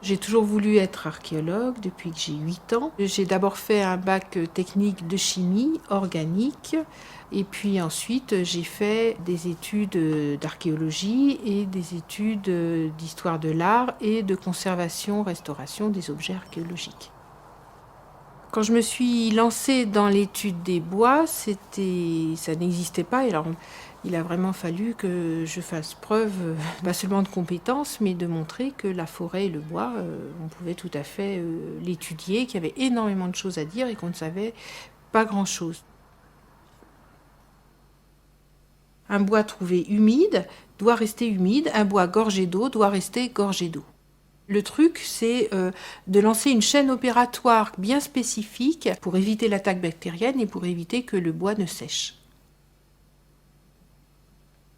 J'ai toujours voulu être archéologue depuis que j'ai 8 ans. J'ai d'abord fait un bac technique de chimie organique et puis ensuite j'ai fait des études d'archéologie et des études d'histoire de l'art et de conservation-restauration des objets archéologiques. Quand je me suis lancée dans l'étude des bois, ça n'existait pas. Alors, il a vraiment fallu que je fasse preuve, pas seulement de compétences, mais de montrer que la forêt et le bois, on pouvait tout à fait l'étudier, qu'il y avait énormément de choses à dire et qu'on ne savait pas grand-chose. Un bois trouvé humide doit rester humide, un bois gorgé d'eau doit rester gorgé d'eau. Le truc, c'est de lancer une chaîne opératoire bien spécifique pour éviter l'attaque bactérienne et pour éviter que le bois ne sèche.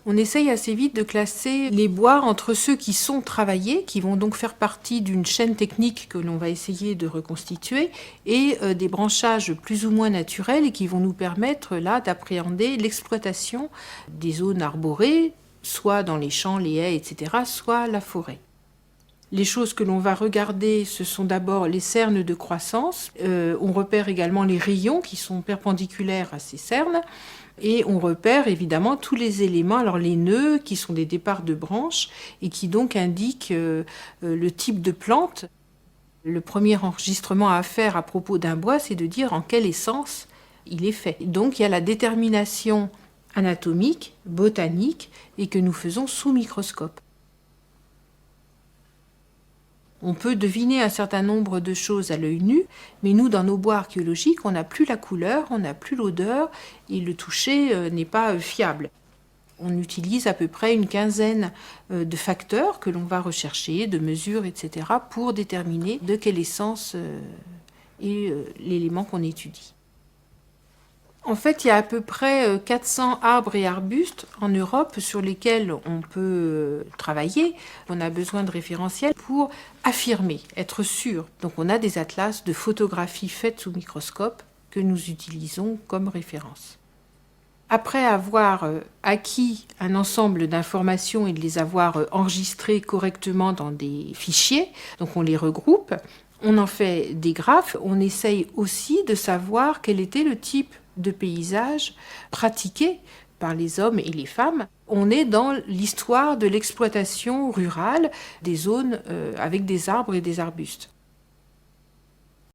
On essaye assez vite de classer les bois entre ceux qui sont travaillés, qui vont donc faire partie d'une chaîne technique que l'on va essayer de reconstituer, et des branchages plus ou moins naturels et qui vont nous permettre là d'appréhender l'exploitation des zones arborées, soit dans les champs, les haies, etc., soit la forêt. Les choses que l'on va regarder, ce sont d'abord les cernes de croissance. On repère également les rayons qui sont perpendiculaires à ces cernes. Et on repère évidemment tous les éléments, alors les nœuds qui sont des départs de branches et qui donc indiquent le type de plante. Le premier enregistrement à faire à propos d'un bois, c'est de dire en quelle essence il est fait. Donc il y a la détermination anatomique, botanique, et que nous faisons sous microscope. On peut deviner un certain nombre de choses à l'œil nu, mais nous, dans nos bois archéologiques, on n'a plus la couleur, on n'a plus l'odeur, et le toucher n'est pas fiable. On utilise à peu près une quinzaine de facteurs que l'on va rechercher, de mesures, etc., pour déterminer de quelle essence est l'élément qu'on étudie. En fait, il y a à peu près 400 arbres et arbustes en Europe sur lesquels on peut travailler. On a besoin de référentiels pour affirmer, être sûr. Donc on a des atlas de photographies faites sous microscope que nous utilisons comme référence. Après avoir acquis un ensemble d'informations et de les avoir enregistrées correctement dans des fichiers, donc on les regroupe, on en fait des graphes, on essaye aussi de savoir quel était le type de paysage pratiqué par les hommes et les femmes. On est dans l'histoire de l'exploitation rurale des zones avec des arbres et des arbustes.